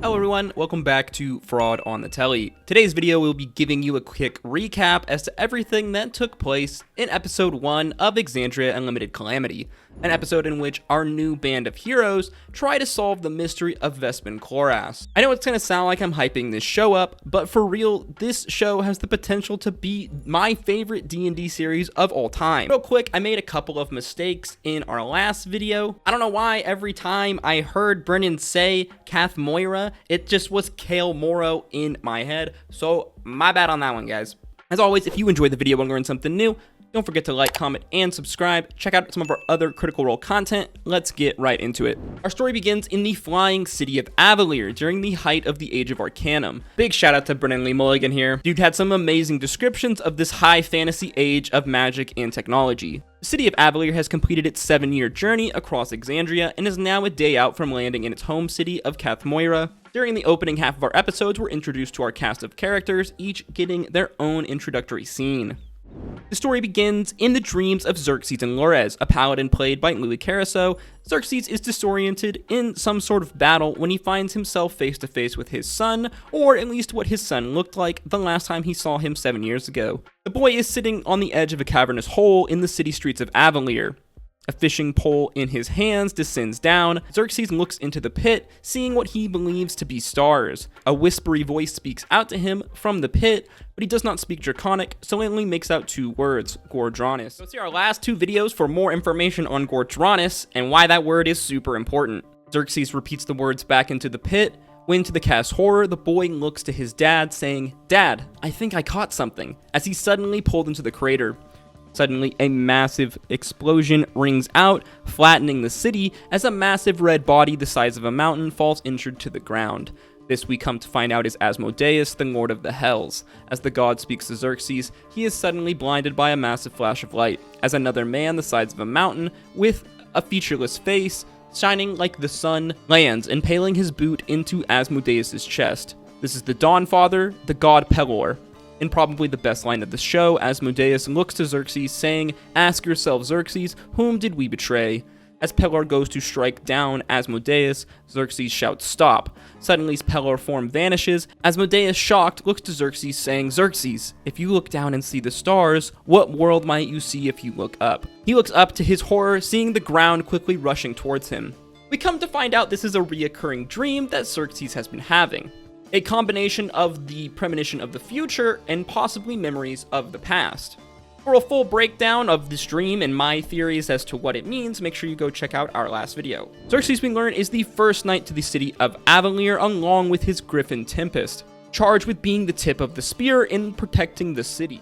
Hello everyone, welcome back to Fraud on the Telly. Today's video will be giving you a quick recap as to everything that took place in episode 1 of Exandria Unlimited Calamity, an episode in which our new band of heroes try to solve the mystery of Vespin Chloras. I know it's gonna sound like I'm hyping this show up, but for real, this show has the potential to be my favorite D&D series of all time. Real quick, I made a couple of mistakes in our last video. I don't know why every time I heard Brennan say Cath Moira, it just was Kale Moro in my head, so my bad on that one, guys. As always, if you enjoyed the video and learned something new, don't forget to like, comment, and subscribe. Check out some of our other Critical Role content. Let's get right into it. Our story begins in the flying city of Aabria during the height of the Age of Arcanum. Big shout out to Brennan Lee Mulligan here. Dude had some amazing descriptions of this high fantasy age of magic and technology. The city of Aabria has completed its 7-year journey across Exandria and is now a day out from landing in its home city of Cath Moira. During the opening half of our episodes, we're introduced to our cast of characters, each getting their own introductory scene. The story begins in the dreams of Zerxus Dream, a paladin played by Louis Carasso. Zerxus is disoriented in some sort of battle when he finds himself face to face with his son, or at least what his son looked like the last time he saw him 7 years ago. The boy is sitting on the edge of a cavernous hole in the city streets of Aabria. A fishing pole in his hands descends down. Zerxus looks into the pit, seeing what he believes to be stars. A whispery voice speaks out to him from the pit, but he does not speak Draconic, so he only makes out 2 words, Ghor Dranas. Go see our last 2 videos for more information on Ghor Dranas and why that word is super important. Zerxus repeats the words back into the pit. When to the cast horror, the boy looks to his dad, saying, "Dad, I think I caught something," as he's suddenly pulled into the crater. Suddenly, a massive explosion rings out, flattening the city as a massive red body the size of a mountain falls injured to the ground. This we come to find out is Asmodeus, the Lord of the Hells. As the god speaks to Zerxus, he is suddenly blinded by a massive flash of light, as another man the size of a mountain, with a featureless face, shining like the sun, lands, impaling his boot into Asmodeus' chest. This is the Dawnfather, the god Pelor. In probably the best line of the show, Asmodeus looks to Zerxus, saying, "Ask yourself, Zerxus, whom did we betray?" As Pelor goes to strike down Asmodeus, Zerxus shouts, "Stop." Suddenly, Pelor form vanishes. Asmodeus, shocked, looks to Zerxus, saying, "Zerxus, if you look down and see the stars, what world might you see if you look up?" He looks up to his horror, seeing the ground quickly rushing towards him. We come to find out this is a reoccurring dream that Zerxus has been having. A combination of the premonition of the future and possibly memories of the past. For a full breakdown of this dream and my theories as to what it means, make sure you go check out our last video. Zerxus, we learn, is the first knight to the city of Aabria along with his griffin Tempest, charged with being the tip of the spear in protecting the city.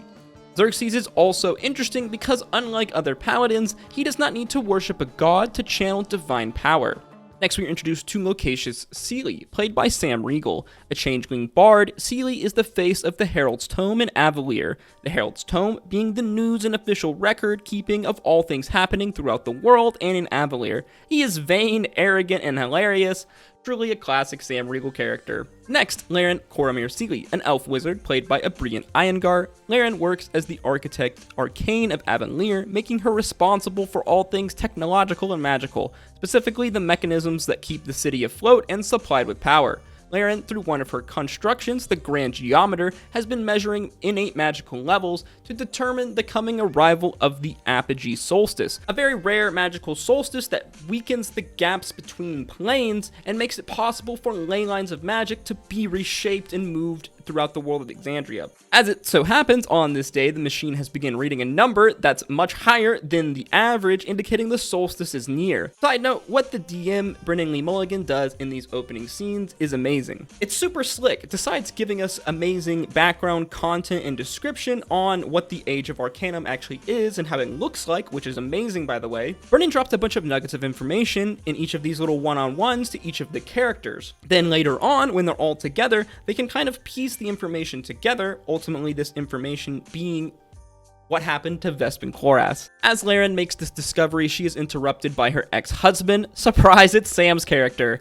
Zerxus is also interesting because unlike other paladins, he does not need to worship a god to channel divine power. Next, we are introduced to Locacious Seely, played by Sam Riegel. A changeling bard, Seely is the face of the Herald's Tome in Aabria. The Herald's Tome being the news and official record keeping of all things happening throughout the world and in Aabria. He is vain, arrogant, and hilarious. Truly a classic Sam Riegel character. Next, Laren Coromir Seely, an elf wizard played by a brilliant Iyengar. Laren works as the architect arcane of Aabria, making her responsible for all things technological and magical, specifically the mechanisms that keep the city afloat and supplied with power. Laren, through one of her constructions, the Grand Geometer, has been measuring innate magical levels to determine the coming arrival of the apogee solstice, a very rare magical solstice that weakens the gaps between planes and makes it possible for ley lines of magic to be reshaped and moved throughout the world of Exandria. As it so happens, on this day, the machine has begun reading a number that's much higher than the average, indicating the solstice is near. Side note, what the DM, Brennan Lee Mulligan, does in these opening scenes is amazing. It's super slick. Besides giving us amazing background content and description on what the Age of Arcanum actually is and how it looks like, which is amazing by the way, Brennan drops a bunch of nuggets of information in each of these little one-on-ones to each of the characters. Then later on, when they're all together, they can kind of piece the information together, ultimately this information being what happened to Vespin Chloras. As Laren makes this discovery, she is interrupted by her ex-husband. Surprise, it's Sam's character.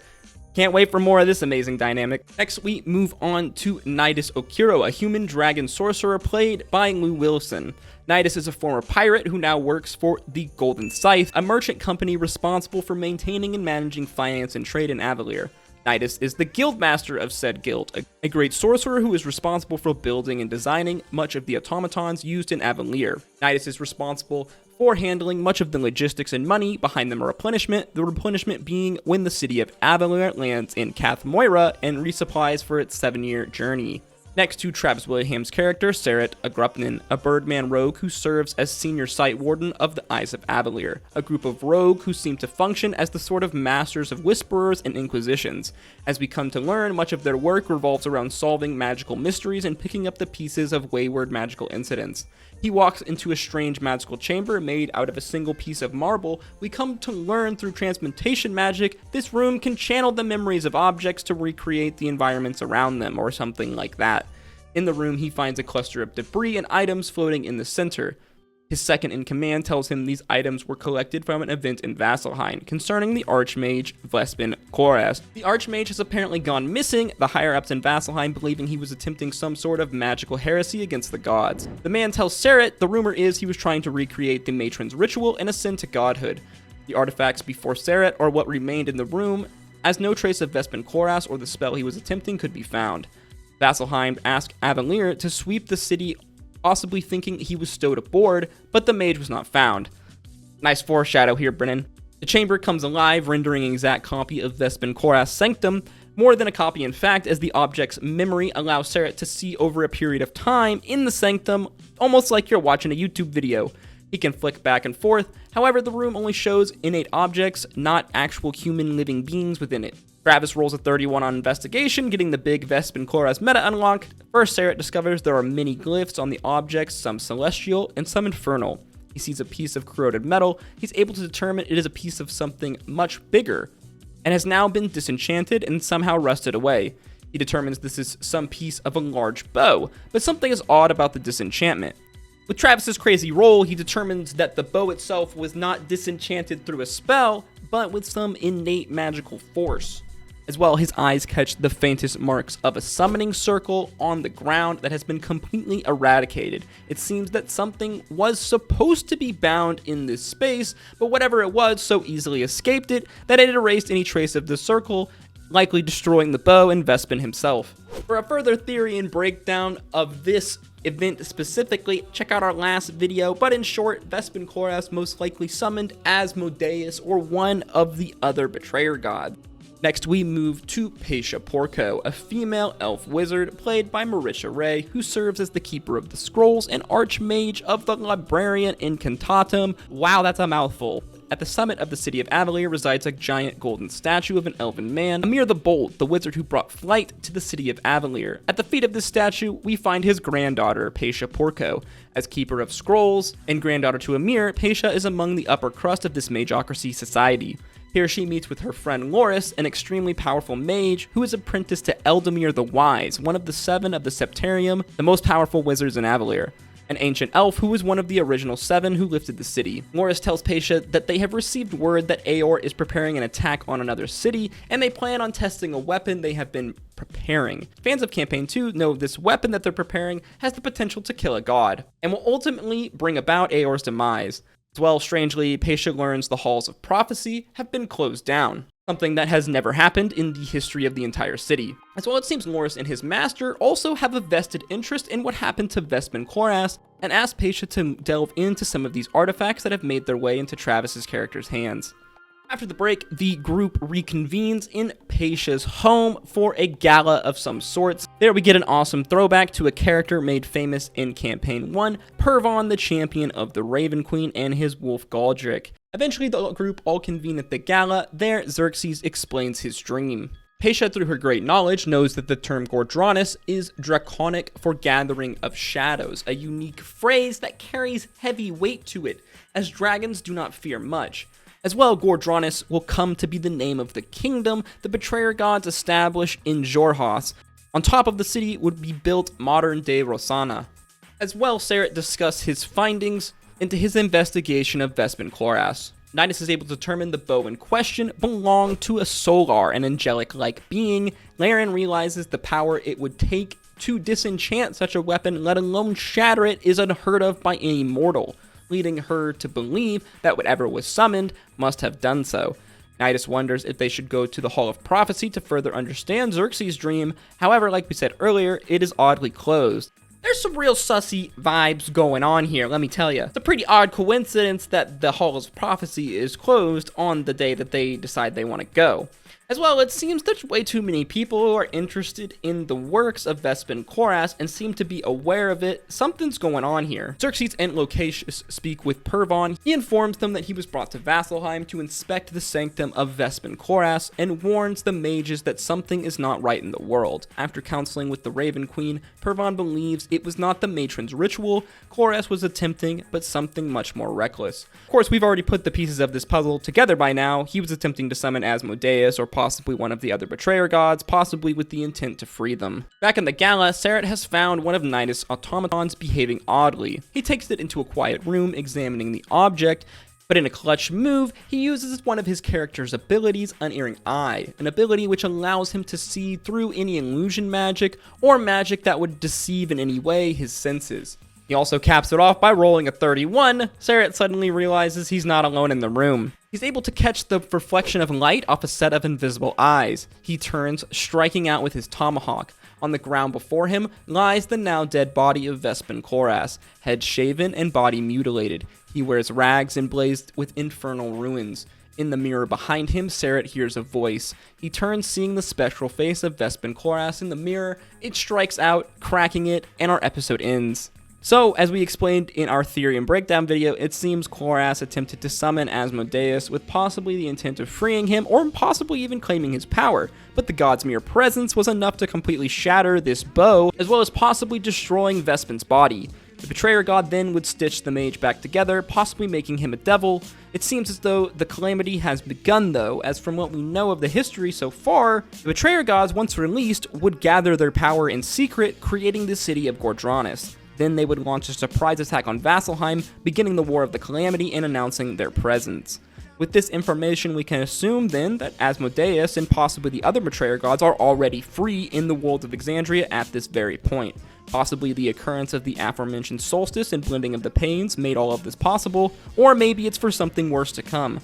Can't wait for more of this amazing dynamic. Next, we move on to Nidus Okuro, a human dragon sorcerer played by Lou Wilson. Nidus is a former pirate who now works for the Golden Scythe, a merchant company responsible for maintaining and managing finance and trade in Aabria. Nidus is the guildmaster of said guild, a great sorcerer who is responsible for building and designing much of the automatons used in Aabria. Nidus is responsible for handling much of the logistics and money behind the replenishment being when the city of Aabria lands in Cath Moira and resupplies for its 7-year journey. Next to Travis Willingham's character, Seret Agrupnin, a Birdman rogue who serves as senior site warden of the Eyes of Aabria, a group of rogue who seem to function as the sort of masters of whisperers and inquisitions. As we come to learn, much of their work revolves around solving magical mysteries and picking up the pieces of wayward magical incidents. He walks into a strange magical chamber made out of a single piece of marble. We come to learn through transmutation magic, this room can channel the memories of objects to recreate the environments around them, or something like that. In the room, he finds a cluster of debris and items floating in the center. His second in command tells him these items were collected from an event in Vasselheim concerning the Archmage Vespin Chloras. The Archmage has apparently gone missing, the higher-ups in Vasselheim believing he was attempting some sort of magical heresy against the gods. The man tells Seret the rumor is he was trying to recreate the matron's ritual and ascend to godhood. The artifacts before Seret are what remained in the room, as no trace of Vespin Chloras or the spell he was attempting could be found. Vasselheim asked Aabria to sweep the city, possibly thinking he was stowed aboard, but the mage was not found. Nice foreshadow here, Brennan. The chamber comes alive, rendering an exact copy of Vespin Chloras' sanctum, more than a copy in fact, as the object's memory allows Seret to see over a period of time in the sanctum, almost like you're watching a YouTube video. He can flick back and forth, however the room only shows innate objects, not actual human living beings within it. Travis rolls a 31 on investigation, getting the big Vespin Chloras meta unlock. First, Seret discovers there are many glyphs on the objects, some celestial and some infernal. He sees a piece of corroded metal. He's able to determine it is a piece of something much bigger, and has now been disenchanted and somehow rusted away. He determines this is some piece of a large bow, but something is odd about the disenchantment. With Travis's crazy roll, he determines that the bow itself was not disenchanted through a spell, but with some innate magical force. As well, his eyes catch the faintest marks of a summoning circle on the ground that has been completely eradicated. It seems that something was supposed to be bound in this space, but whatever it was so easily escaped it that it erased any trace of the circle, likely destroying the bow and Vespin himself. For a further theory and breakdown of this event specifically, check out our last video, but in short, Vespin Chloras most likely summoned Asmodeus or one of the other betrayer gods. Next, we move to Paisha Porco, a female elf wizard played by Marisha Ray, who serves as the Keeper of the Scrolls and Archmage of the Librarian Incantatum. Wow, that's a mouthful. At the summit of the city of Aabria resides a giant golden statue of an elven man, Amir the Bold, the wizard who brought flight to the city of Aabria. At the feet of this statue, we find his granddaughter, Paisha Porco. As Keeper of Scrolls and granddaughter to Amir, Paisha is among the upper crust of this magocracy society. Here she meets with her friend Loris, an extremely powerful mage who is apprenticed to Eldamir the Wise, one of the 7 of the Septarium, the most powerful wizards in Aabria, an ancient elf who was one of the original 7 who lifted the city. Loris tells Paisha that they have received word that Aor is preparing an attack on another city, and they plan on testing a weapon they have been preparing. Fans of Campaign 2 know this weapon that they're preparing has the potential to kill a god, and will ultimately bring about Aor's demise. As well, strangely, Paisha learns the Halls of Prophecy have been closed down, something that has never happened in the history of the entire city. As well, it seems Loris and his master also have a vested interest in what happened to Vespin Chloras, and ask Paisha to delve into some of these artifacts that have made their way into Travis's character's hands. After the break, the group reconvenes in Paisha's home for a gala of some sorts. There we get an awesome throwback to a character made famous in Campaign 1, Pervon, the champion of the Raven Queen, and his wolf Galdric. Eventually, the group all convene at the gala. There, Zerxus explains his dream. Paisha, through her great knowledge, knows that the term Ghor Dranas is draconic for gathering of shadows, a unique phrase that carries heavy weight to it, as dragons do not fear much. As well, Ghor Dranas will come to be the name of the kingdom the betrayer gods establish in Xhorhas. On top of the city would be built modern-day Rosanna. As well, Seret discussed his findings into his investigation of Vespin Chloras. Nidus is able to determine the bow in question belonged to a Solar, an angelic-like being. Laren realizes the power it would take to disenchant such a weapon, let alone shatter it, is unheard of by any mortal, leading her to believe that whatever was summoned must have done so. Nidus wonders if they should go to the Hall of Prophecy to further understand Zerxus Dream. However, like we said earlier, it is oddly closed. There's some real sussy vibes going on here, let me tell you. It's a pretty odd coincidence that the Hall of Prophecy is closed on the day that they decide they want to go. As well, it seems there's way too many people who are interested in the works of Vespin Chloras and seem to be aware of it. Something's going on here. Zerxus and Locatus speak with Pervon. He informs them that he was brought to Vasselheim to inspect the sanctum of Vespin Chloras and warns the mages that something is not right in the world. After counseling with the Raven Queen, Pervon believes it was not the matron's ritual Chloras was attempting, but something much more reckless. Of course, we've already put the pieces of this puzzle together by now. He was attempting to summon Asmodeus or possibly one of the other betrayer gods, possibly with the intent to free them. Back in the gala, Seret has found one of Nidus' automatons behaving oddly. He takes it into a quiet room, examining the object, but in a clutch move, he uses one of his character's abilities, Unerring Eye, an ability which allows him to see through any illusion magic or magic that would deceive in any way his senses. He also caps it off by rolling a 31. Seret suddenly realizes he's not alone in the room. He's able to catch the reflection of light off a set of invisible eyes. He turns, striking out with his tomahawk. On the ground before him lies the now dead body of Vespin Chloras, head shaven and body mutilated. He wears rags emblazed with infernal ruins. In the mirror behind him, Seret hears a voice. He turns, seeing the spectral face of Vespin Chloras in the mirror. It strikes out, cracking it, and our episode ends. So, as we explained in our theory and breakdown video, it seems Chloras attempted to summon Asmodeus with possibly the intent of freeing him or possibly even claiming his power, but the god's mere presence was enough to completely shatter this bow, as well as possibly destroying Vespin's body. The betrayer god then would stitch the mage back together, possibly making him a devil. It seems as though the calamity has begun though, as from what we know of the history so far, the betrayer gods, once released, would gather their power in secret, creating the city of Dranas. Then they would launch a surprise attack on Vasselheim, beginning the War of the Calamity and announcing their presence. With this information, we can assume then that Asmodeus and possibly the other betrayer gods are already free in the world of Exandria at this very point. Possibly the occurrence of the aforementioned solstice and blending of the panes made all of this possible, or maybe it's for something worse to come.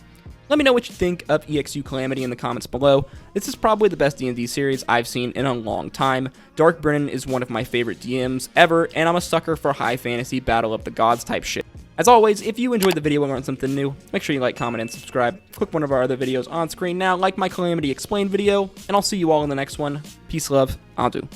Let me know what you think of EXU Calamity in the comments below. This is probably the best D&D series I've seen in a long time. Dark Brennan is one of my favorite DMs ever, and I'm a sucker for high fantasy Battle of the Gods type shit. As always, if you enjoyed the video and learned something new, make sure you like, comment, and subscribe. Click one of our other videos on screen now, like my Calamity Explained video, and I'll see you all in the next one. Peace, love, Adu.